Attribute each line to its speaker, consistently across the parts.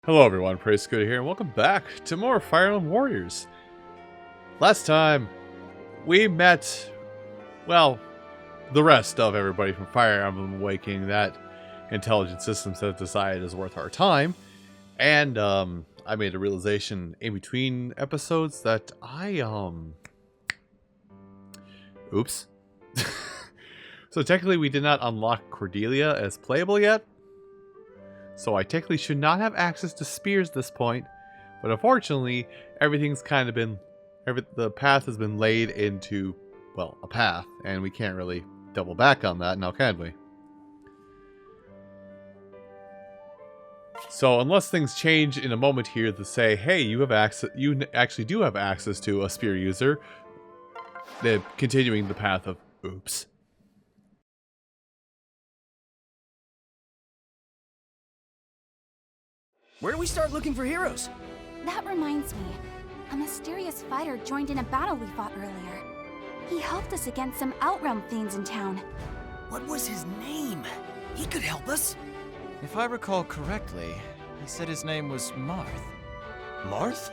Speaker 1: Hello everyone, Praise Scooter here, and welcome back to more Fire Emblem Warriors. Last time, we met, well, the rest of everybody from Fire Emblem Awakening that intelligent systems have decided is worth our time. And, I made a realization in between episodes that oops. So technically we did not unlock Cordelia as playable yet. So I technically should not have access to spears at this point, but unfortunately, everything's kind of been, the path has been laid into, well, a path, and we can't really double back on that now, can we? So unless things change in a moment here to say, hey, you have access, you actually do have access to a spear user, then continuing the path of oops.
Speaker 2: Where do we start looking for heroes?
Speaker 3: That reminds me. A mysterious fighter joined in a battle we fought earlier. He helped us against some Outrealm fiends in town.
Speaker 2: What was his name? He could help us.
Speaker 4: If I recall correctly, he said his name was Marth.
Speaker 5: Marth?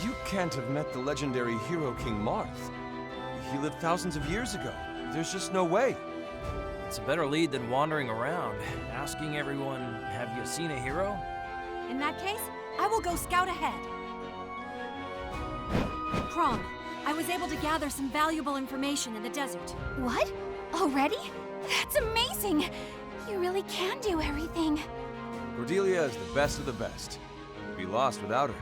Speaker 5: You can't have met the legendary hero King Marth. He lived thousands of years ago. There's just no way.
Speaker 6: It's a better lead than wandering around, asking everyone, have you seen a hero?
Speaker 7: In that case, I will go scout ahead. Crom, I was able to gather some valuable information in the desert.
Speaker 3: What? Already? That's amazing! You really can do everything.
Speaker 5: Cordelia is the best of the best. We'd be lost without her.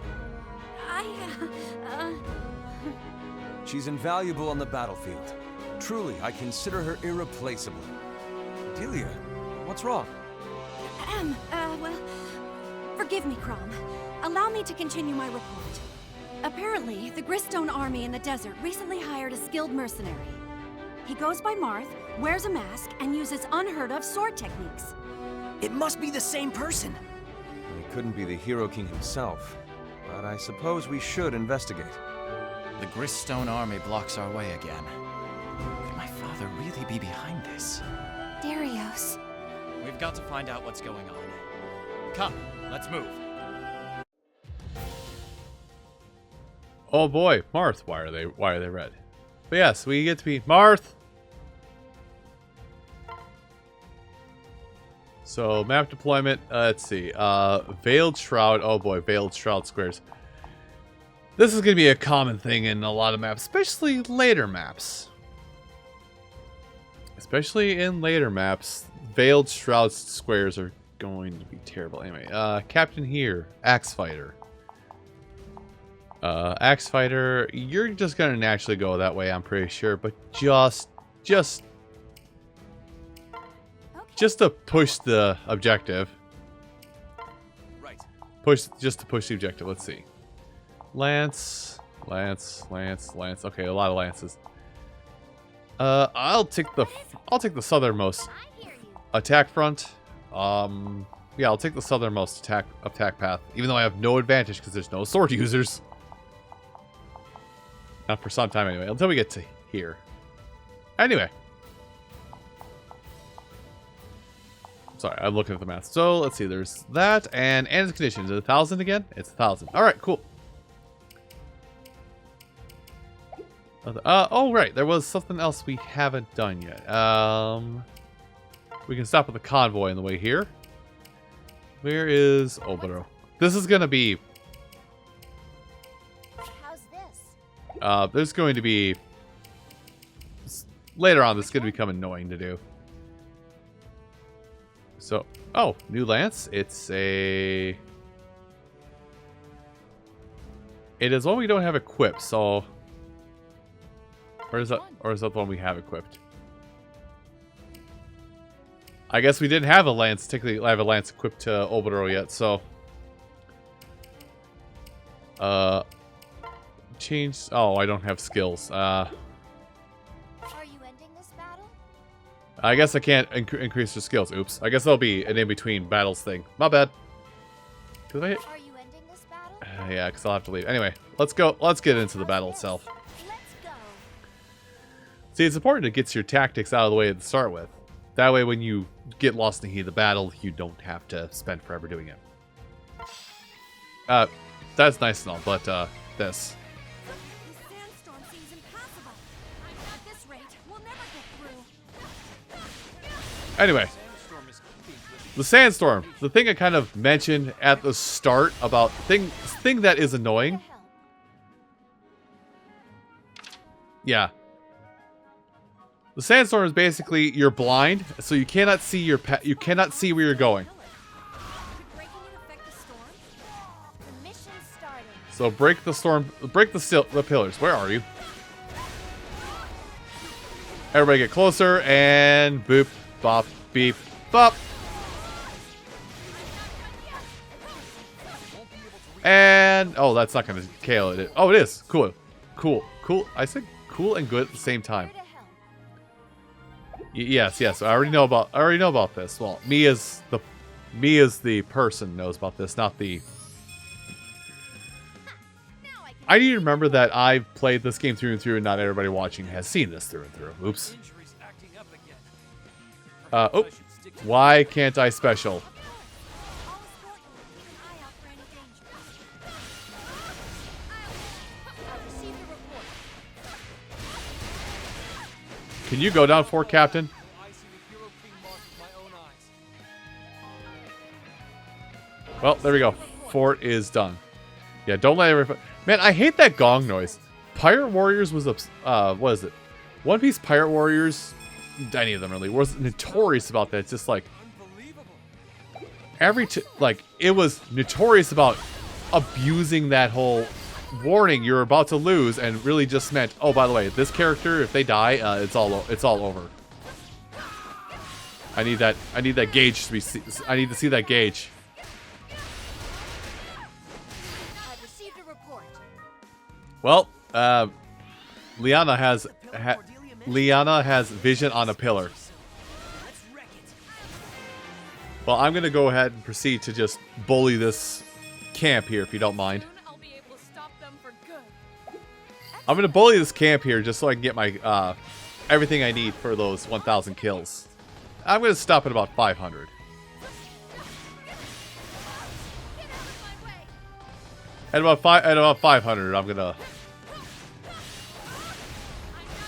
Speaker 5: She's invaluable on the battlefield. Truly, I consider her irreplaceable. Cordelia, what's wrong?
Speaker 7: Well, forgive me, Crom. Allow me to continue my report. Apparently, the Gristone army in the desert recently hired a skilled mercenary. He goes by Marth, wears a mask, and uses unheard-of sword techniques.
Speaker 2: It must be the same person.
Speaker 5: He couldn't be the Hero King himself, but I suppose we should investigate.
Speaker 4: The Gristone army blocks our way again. Could my father really be behind this?
Speaker 3: Darius.
Speaker 4: We've got to find out what's going on. Come, let's move.
Speaker 1: Oh boy, Marth, why are they red? But yes, we get to be Marth. So map deployment, let's see. Veiled Shroud, oh boy, Veiled Shroud squares. This is gonna be a common thing in a lot of maps, especially later maps. Especially in later maps, Veiled Shroud squares are going to be terrible. Anyway, Captain here, Axe Fighter. Axe Fighter, you're just gonna naturally go that way, I'm pretty sure, but just to push the objective.
Speaker 5: Right.
Speaker 1: Just to push the objective. Let's see. Lance. Okay, a lot of lances. I'll take the southernmost attack front. Yeah, I'll take the southernmost attack path, even though I have no advantage because there's no sword users. Not for some time anyway, until we get to here. Anyway. Sorry, I'm looking at the math. So, let's see, there's that, and its condition. Is it 1,000 again? It's 1,000. Alright, cool. Oh, right, there was something else we haven't done yet. We can stop with the convoy on the way here. Where is Obero? This is gonna be...
Speaker 3: How's this?
Speaker 1: There's going to be... Later on, this is going to become annoying to do. So, oh, new lance. It's a... It is one we don't have equipped, so... Or is that the one we have equipped? I guess we didn't have a lance. Technically, I have a lance equipped to Obero yet, so... Change... Oh, I don't have skills.
Speaker 3: Are you ending this battle?
Speaker 1: I guess I can't increase your skills. Oops. I guess that'll be an in-between battles thing. My bad.
Speaker 3: Are you ending this battle?
Speaker 1: Yeah, because I'll have to leave. Anyway, let's go. Let's get into the battle itself.
Speaker 3: Let's go.
Speaker 1: See, it's important to get your tactics out of the way to start with. That way, when you get lost in the heat of the battle, you don't have to spend forever doing it. That's nice and all, but, this.
Speaker 7: This sandstorm seems impassable. At this rate, we'll never get through.
Speaker 1: Anyway. The sandstorm. The thing I kind of mentioned at the start about thing that is annoying. Yeah. The sandstorm is basically you're blind, so you cannot see you cannot see where you're going.
Speaker 7: Could breaking it affect the storm? The mission's starting.
Speaker 1: So break the storm, break the pillars. Where are you? Everybody get closer and boop, bop, beep, bop. And oh, that's not gonna KO it. Oh, it is. Cool. Cool. Cool. I said cool and good at the same time. Yes, yes. I already know about this. Well, me as the person knows about this, not the. I need to remember that I've played this game through and through, and not everybody watching has seen this through and through. Oops. Oh, why can't I special? Can you go down for Captain? Well, there we go. Fort is done. Yeah, don't let everybody... Man, I hate that gong noise. Pirate Warriors was... what is it? One Piece Pirate Warriors... Any of them, really. Was notorious about that. It's just like... it was notorious about abusing that whole... warning you're about to lose, and really just meant, oh, by the way, this character, if they die, it's all over. I need that gauge to be I need to see that gauge.
Speaker 7: I've received a report.
Speaker 1: Well, Liana has vision on a pillar. Well, I'm gonna go ahead and proceed to just bully this camp here, if you don't mind. I'm gonna bully this camp here just so I can get my everything I need for those 1,000 kills. I'm gonna stop at about 500. At about 500, I'm gonna.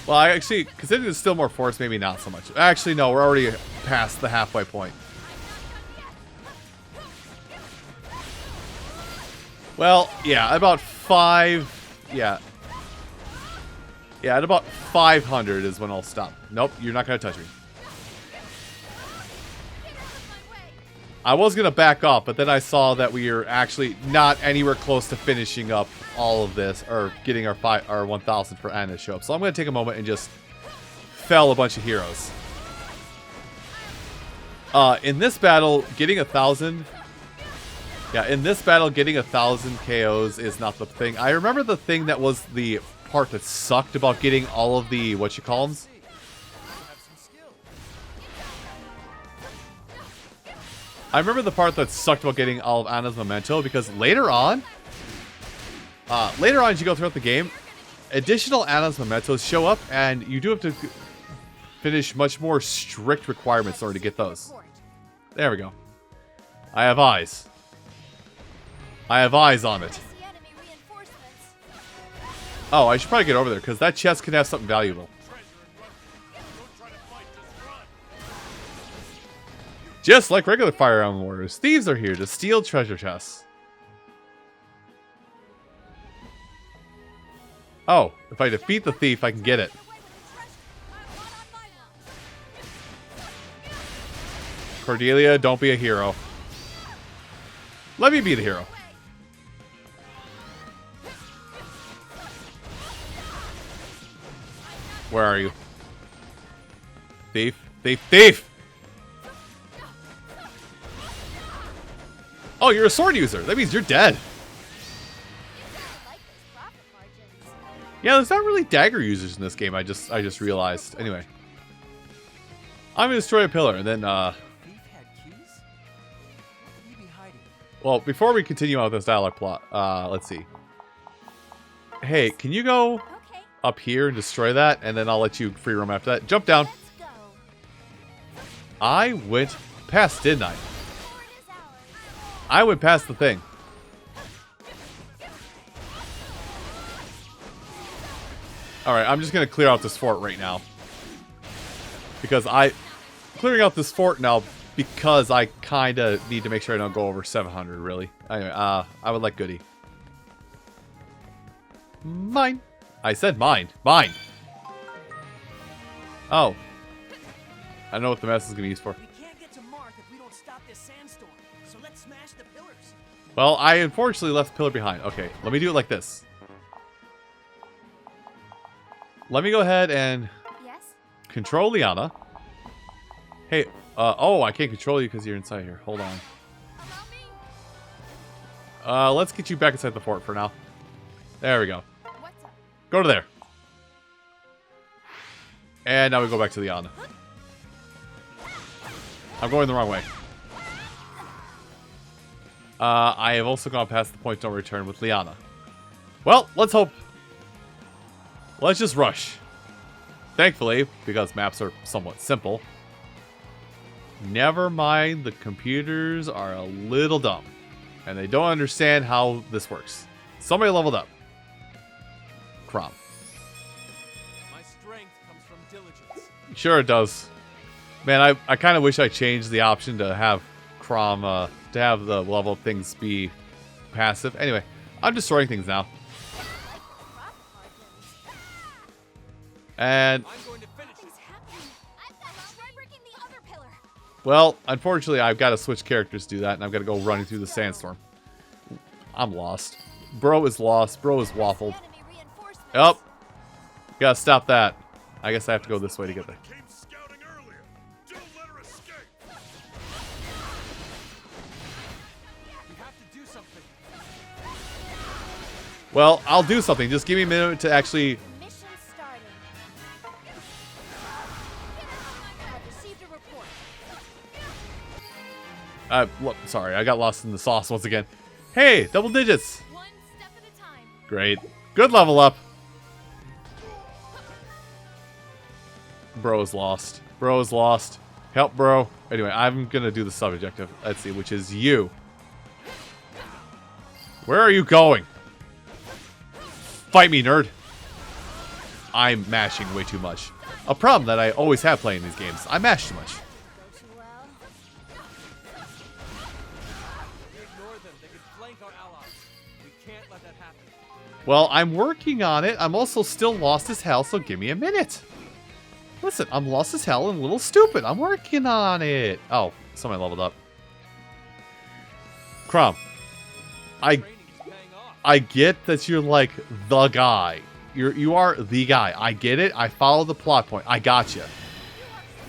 Speaker 1: Well, I actually, considering there's still more force, maybe not so much. Actually, no, we're already past the halfway point. Well, yeah, about 5. Yeah. Yeah, at about 500 is when I'll stop. Nope, you're not going to touch me. I was going to back off, but then I saw that we are actually not anywhere close to finishing up all of this, or getting our 1,000 for Anna to show up. So I'm going to take a moment and just fell a bunch of heroes. In this battle, getting 1,000... Yeah, in this battle, getting 1,000 KOs is not the thing. I remember the thing that was the part that sucked about getting all of the whatchamacallums. I remember the part that sucked about getting all of Anna's memento, because later on as you go throughout the game, additional Anna's mementos show up, and you do have to finish much more strict requirements in order to get those. There we go. I have eyes. I have eyes on it. Oh, I should probably get over there, because that chest could have something valuable. Just like regular Fire Emblem Warriors, thieves are here to steal treasure chests. Oh, if I defeat the thief, I can get it. Cordelia, don't be a hero. Let me be the hero. Where are you? Thief, thief, thief! Oh, you're a sword user. That means you're dead. Yeah, there's not really dagger users in this game. I just realized. Anyway, I'm gonna destroy a pillar, and then well, before we continue on with this dialogue plot, let's see. Hey, can you go up here and destroy that, and then I'll let you free roam after that. Jump down. I went past, didn't I? I went past the thing. Alright, I'm just going to clear out this fort right now. Because clearing out this fort now because I kind of need to make sure I don't go over 700, really. Anyway, I would like Goody. Mine. I said mine. Mine. Oh. I don't know what the mess is going to be used for.
Speaker 2: We can't get to Marth if we don't stop this sandstorm. So let's smash the pillars.
Speaker 1: Well, I unfortunately left the pillar behind. Okay, let me do it like this. Let me go ahead and
Speaker 3: Yes?
Speaker 1: control Liana. Hey, oh, I can't control you because you're inside here. Hold on. Let's get you back inside the fort for now. There we go.
Speaker 3: What's up?
Speaker 1: Go to there. And now we go back to Liana. I'm going the wrong way. I have also gone past the point of no return with Liana. Well, let's hope. Let's just rush. Thankfully, because maps are somewhat simple. Never mind, the computers are a little dumb. And they don't understand how this works. Somebody leveled up. Crom.
Speaker 5: My strength comes from diligence.
Speaker 1: Sure it does. Man, I kind of wish I changed the option to have Crom, to have the level of things be passive. Anyway, I'm destroying things now. And,
Speaker 5: I'm going to finish it.
Speaker 3: What's happening? I've got to breaking the other pillar.
Speaker 1: well, unfortunately, I've got to switch characters to do that, and I've got to go running through the sandstorm. I'm lost. Bro is lost. Bro is waffled.
Speaker 3: Enemy reinforcements.
Speaker 1: Yep. Gotta stop that. I guess I have to go this way to get there.
Speaker 8: Came scouting earlier. Don't let her escape.
Speaker 5: We have to do something.
Speaker 1: Well, I'll do something. Just give me a minute to actually...
Speaker 3: Mission starting. I've received a report.
Speaker 1: Look, sorry, I got lost in the sauce once again. Hey, double digits.
Speaker 3: One step at a time.
Speaker 1: Great. Good level up. Bro is lost. Bro is lost. Help, bro. Anyway, I'm going to do the sub-objective. Let's see, which is you. Where are you going? Fight me, nerd. I'm mashing way too much. A problem that I always have playing these games. I mash too much.
Speaker 3: Go too well.
Speaker 5: We ignore them. They could flank our allies. We can't let that happen.
Speaker 1: Well, I'm working on it. I'm also still lost as hell, so give me a minute. Listen, I'm lost as hell and a little stupid. I'm working on it. Oh, somebody leveled up. Crom,
Speaker 5: Training is paying off.
Speaker 1: I get that you're like the guy. You are the guy. I get it. I follow the plot point. I got you.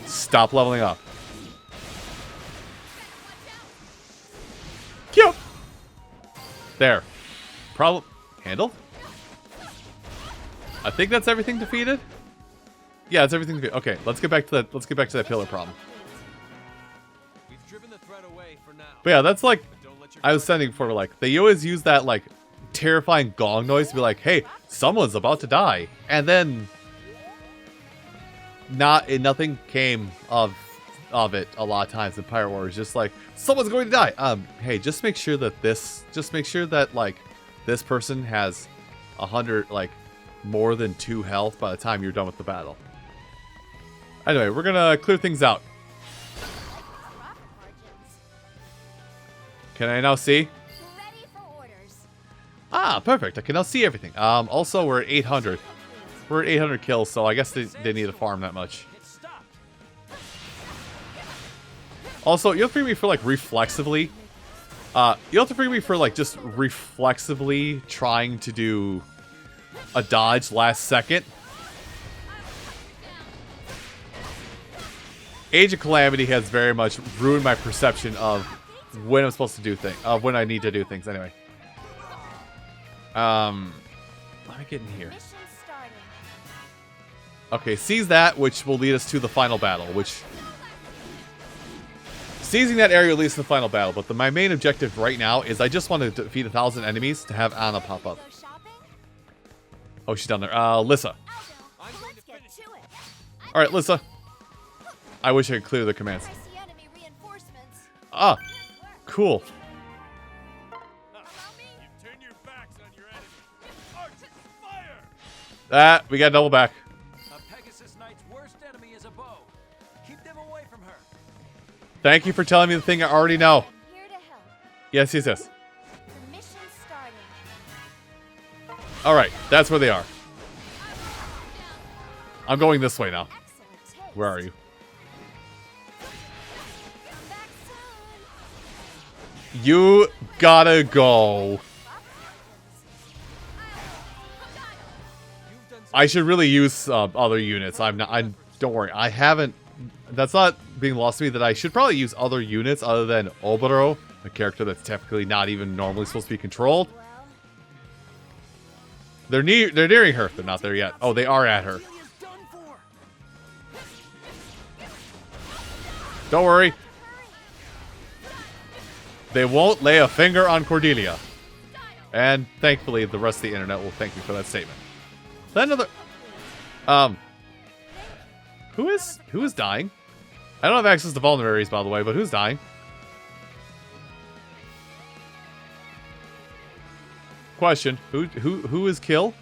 Speaker 1: Stop leveling up. Cute. There. Problem handled. I think that's everything defeated. Yeah, it's everything defeated. Okay, let's get back to that. Let's get back to that pillar problem.
Speaker 5: We've driven the threat away for now.
Speaker 1: But yeah, that's like
Speaker 5: Don't let your
Speaker 1: I was sending for. Like they always use that like terrifying gong noise to be like, "Hey, someone's about to die," and then nothing came of it a lot of times in Pirate Wars. Just like someone's going to die. Hey, just make sure that like this person has 100 like more than 2 health by the time you're done with the battle. Anyway, we're gonna clear things out. Can I now see?
Speaker 3: Ready for orders.
Speaker 1: Ah, perfect. I can now see everything. Also, we're at 800. We're at 800 kills, so I guess they need to farm that much. Also, you have to forgive me for, like, reflexively. You have to forgive me for, like, just reflexively trying to do a dodge last second. Age of Calamity has very much ruined my perception of when I'm supposed to do things, when I need to do things. Anyway, let me get in here.
Speaker 3: Mission starting.
Speaker 1: Okay, seize that, which will lead us to the final battle. Which seizing that area leads to the final battle. But my main objective right now is I just want to defeat 1,000 enemies to have Anna pop up.
Speaker 3: Go shopping?
Speaker 1: Oh, she's down there. Lissa.
Speaker 3: Let's get to it.
Speaker 1: All right, Lissa. I wish I could clear the commands.
Speaker 3: I see enemy reinforcements.
Speaker 1: Ah, cool.
Speaker 8: Turn your backs on your enemy. Archers, fire!
Speaker 1: Ah, we got double back.
Speaker 6: A Pegasus Knight's worst enemy is a bow. Keep them away from her.
Speaker 1: Thank you for telling me the thing I already know.
Speaker 3: I'm here to help.
Speaker 1: Yes, yes, yes.
Speaker 3: The mission's starting.
Speaker 1: Alright, that's where they are. I'm going this way now.
Speaker 3: Excellent taste.
Speaker 1: Where are you?
Speaker 3: Back soon.
Speaker 1: You gotta go. I should really use other units. Don't worry. I haven't. That's not being lost to me that I should probably use other units other than Oboro, a character that's typically not even normally supposed to be controlled. They're nearing her. They're not there yet. Oh, they are at her. Don't worry. They won't lay a finger on Cordelia. And thankfully, the rest of the internet will thank me for that statement. Then another... Who is dying? I don't have access to vulneraries, by the way, but who's dying? Question. Who is kill?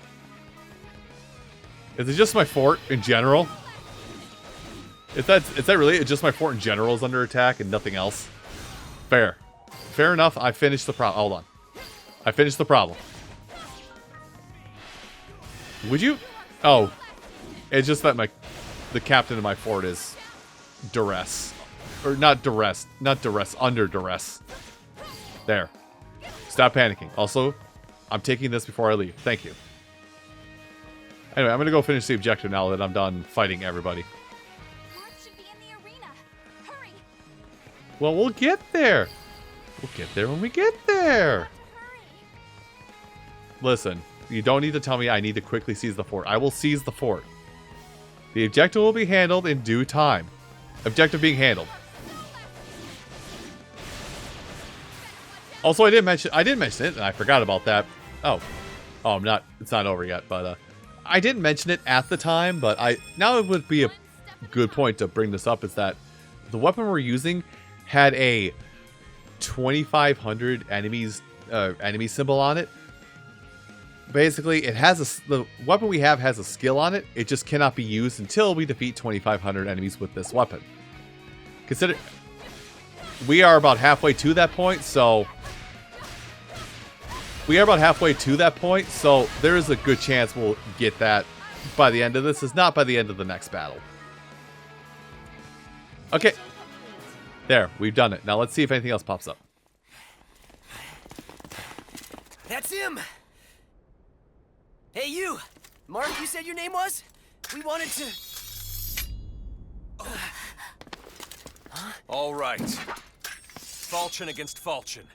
Speaker 1: Is it just my fort in general? Is that really it? Just my fort in general is under attack and nothing else? Fair. Fair enough. I finished the problem. Hold on. I finished the problem. Would you? Oh. It's just that the captain of my fort is duress. Or not duress. Not duress. Under duress. There. Stop panicking. Also, I'm taking this before I leave. Thank you. Anyway, I'm going to go finish the objective now that I'm done fighting everybody.
Speaker 3: Marth should be in the arena. Hurry.
Speaker 1: Well, we'll get there. We'll get there when we get there.
Speaker 3: Hurry.
Speaker 1: Listen, you don't need to tell me I need to quickly seize the fort. I will seize the fort. The objective will be handled in due time. Objective being handled. Also, I didn't mention it, and I forgot about that. Oh, it's not over yet, but I didn't mention it at the time, but now it would be a good point to bring this up. Is that the weapon we're using had a 2,500 enemy symbol on it. Basically, it has the weapon we have has a skill on it. It just cannot be used until we defeat 2,500 enemies with this weapon. Consider we are about halfway to that point, so there is a good chance we'll get that by the end of this. Is not by the end of the next battle. Okay, there, we've done it. Now let's see if anything else pops up.
Speaker 2: That's him! Hey, you! Mark, you said your name was? We wanted to...
Speaker 5: All right. Falchion against Falchion.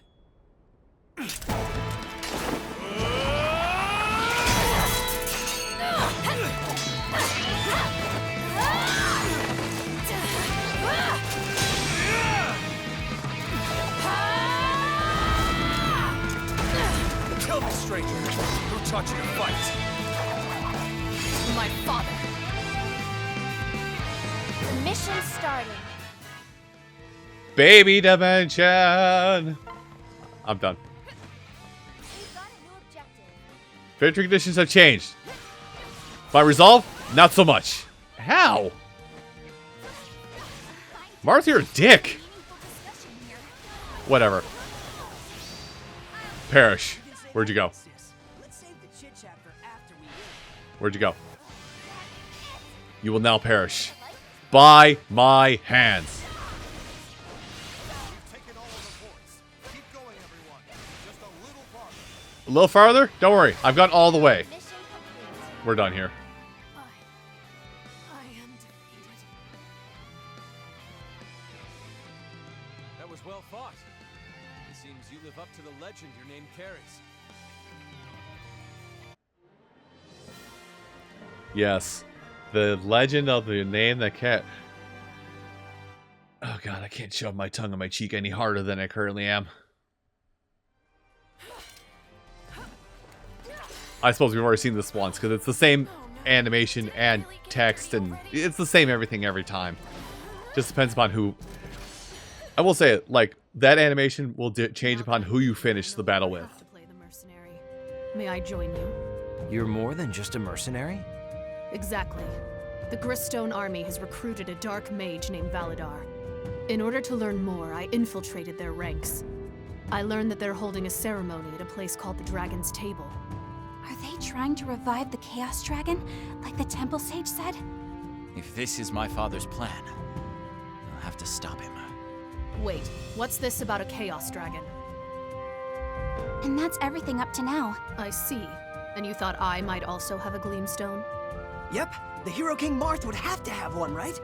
Speaker 5: Tell me, stranger, who taught you to fight?
Speaker 7: My father.
Speaker 3: The mission's starting.
Speaker 1: Baby dimension. I'm done.
Speaker 3: We've got a new objective.
Speaker 1: Victory conditions have changed. My resolve, not so much. How? Marth, you're a dick.
Speaker 3: Meaningful discussion here.
Speaker 1: Whatever. Perish. Where'd you go?
Speaker 2: Let's save the chit-chat for after we win.
Speaker 1: Where'd you go? You will now perish. By my hands.
Speaker 8: You've taken all of the forts. Keep going, everyone. Just a little farther.
Speaker 1: A little farther? Don't worry. I've gone all the way.
Speaker 3: Mission complete.
Speaker 1: We're done here.
Speaker 7: I am defeated.
Speaker 5: That was well fought. It seems you live up to the legend your name carries.
Speaker 1: Yes. The legend of the name that cat. Oh god, I can't shove my tongue on my cheek any harder than I currently am. I suppose we've already seen this once, because it's the same animation and text, and it's the same everything every time. Just depends upon who... I will say it, like, that animation will change upon who you finish the battle with.
Speaker 7: To play the mercenary.
Speaker 9: May I join you?
Speaker 6: You're more than just a mercenary?
Speaker 9: Exactly. The Gristone army has recruited a dark mage named Validar. In order to learn more, I infiltrated their ranks. I learned that they're holding a ceremony at a place called the Dragon's Table.
Speaker 3: Are they trying to revive the Chaos Dragon, like the Temple Sage said?
Speaker 4: If this is my father's plan, I'll have to stop him.
Speaker 9: Wait, what's this about a Chaos Dragon?
Speaker 3: And that's everything up to now.
Speaker 9: I see. And you thought I might also have a Gleamstone?
Speaker 2: Yep, the Hero King Marth would have to have one, right?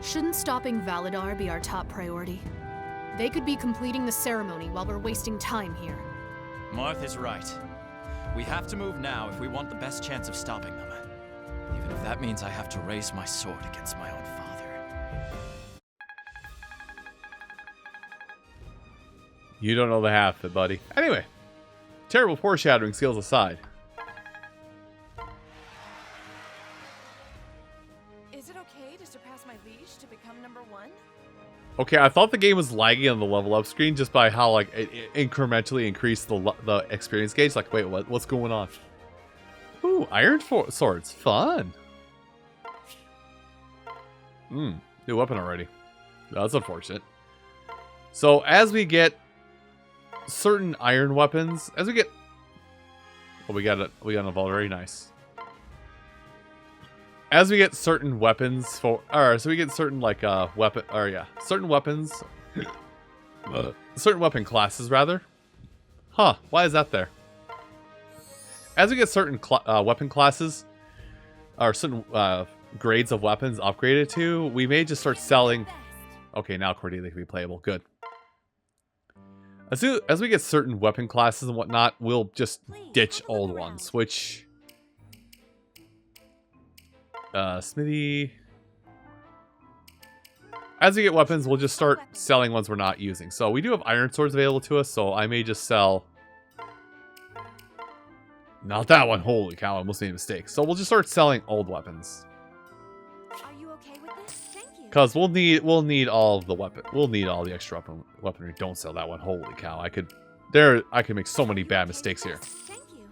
Speaker 9: Shouldn't stopping Validar be our top priority? They could be completing the ceremony while we're wasting time here.
Speaker 4: Marth is right. We have to move now if we want the best chance of stopping them. Even if that means I have to raise my sword against my own father.
Speaker 1: You don't know the half of it, buddy. Anyway, terrible foreshadowing skills aside.
Speaker 7: Is it okay to surpass my leash to become #1?
Speaker 1: Okay, I thought the game was lagging on the level up screen just by how like it incrementally increased the experience gauge. Like, wait, what's going on? Ooh, iron swords, fun. New weapon already. That's unfortunate. So as we get certain iron weapons, as we get, oh, we got an evolve, very nice. As we get certain weapons for, so we get certain like certain weapons, certain weapon classes rather. Huh? Why is that there? As we get certain weapon classes, or certain grades of weapons upgraded to, we may just start selling. Okay, now Cordelia can be playable. Good. As we get certain weapon classes and whatnot, we'll just ditch old ones, which. Smithy. As we get weapons, we'll just start selling ones we're not using. So we do have iron swords available to us, so I may just sell. Not that one. Holy cow, I almost made a mistake. So we'll just start selling old weapons.
Speaker 7: Are you okay with this? Thank you.
Speaker 1: Because we'll need all of the weapon. We'll need all the extra weaponry. Don't sell that one. Holy cow, I could make so many bad mistakes here.
Speaker 7: Thank you.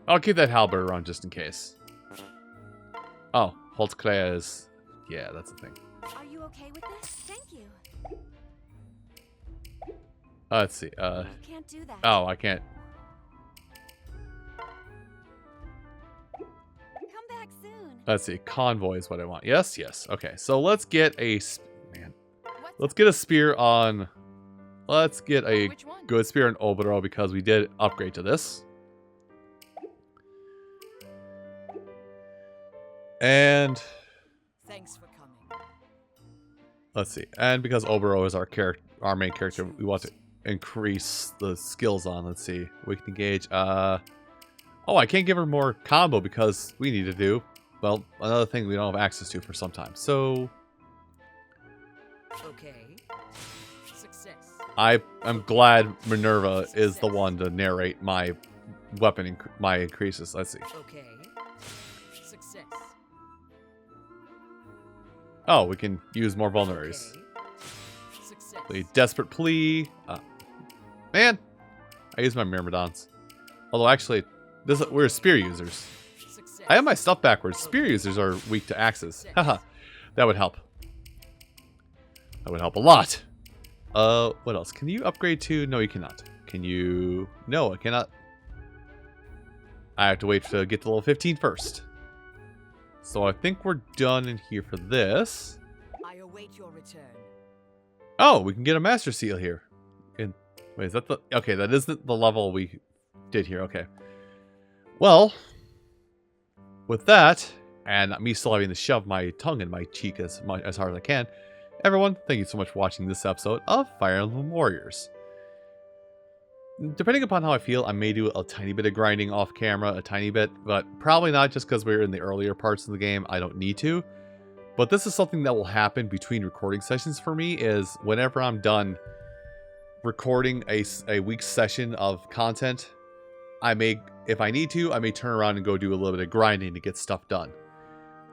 Speaker 1: I'll keep that halberd around just in case. Oh, Holtzkleia is... Yeah, that's the thing.
Speaker 7: Are you okay with this? Thank you.
Speaker 1: Let's see.
Speaker 7: You can't do that.
Speaker 1: Oh, I can't.
Speaker 7: Come back soon.
Speaker 1: Let's see. Convoy is what I want. Yes, yes. Okay, so let's get a... Man. Let's get a spear on... Let's get a good spear on Obero because we did upgrade to this. And
Speaker 2: Thanks for coming.
Speaker 1: let's see. And because Obero is our main character, we want to increase the skills on. Let's see. We can engage. Oh, I can't give her more combo because we need to do, well, another thing we don't have access to for some time. So
Speaker 2: Okay. Success.
Speaker 1: I'm glad Minerva is the one to narrate my weapon my increases. Let's see.
Speaker 2: Okay. Success.
Speaker 1: Oh, we can use more vulneraries.
Speaker 2: Okay. Success.
Speaker 1: The desperate plea. Man, I use my Myrmidons. Although actually, we're spear users.
Speaker 2: Success.
Speaker 1: I have my stuff backwards. Spear users are weak to axes. Haha, that would help. That would help a lot. What else? Can you upgrade to? No, you cannot. Can you? No, I cannot. I have to wait to get to level 15 first. So I think we're done in here for this.
Speaker 2: I await your return.
Speaker 1: Oh, we can get a Master Seal here. Wait, is that the... Okay, that isn't the level we did here. Okay. Well, with that, and me still having to shove my tongue in my cheek as hard as I can, everyone, thank you so much for watching this episode of Fire Emblem Warriors. Depending upon how I feel, I may do a tiny bit of grinding off camera, a tiny bit, but probably not just because we're in the earlier parts of the game. I don't need to. But this is something that will happen between recording sessions for me, is whenever I'm done recording a week's session of content, I may, if I need to, I may turn around and go do a little bit of grinding to get stuff done.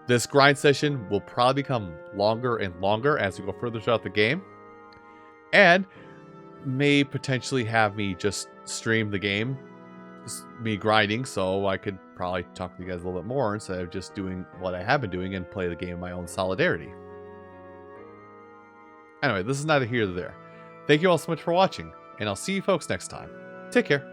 Speaker 1: This grind session will probably become longer and longer as we go further throughout the game. And may potentially have me just stream the game, me grinding, so I could probably talk to you guys a little bit more instead of just doing what I have been doing and play the game in my own solidarity. Anyway, this is neither here nor there. Thank you all so much for watching, and I'll see you folks next time. Take care.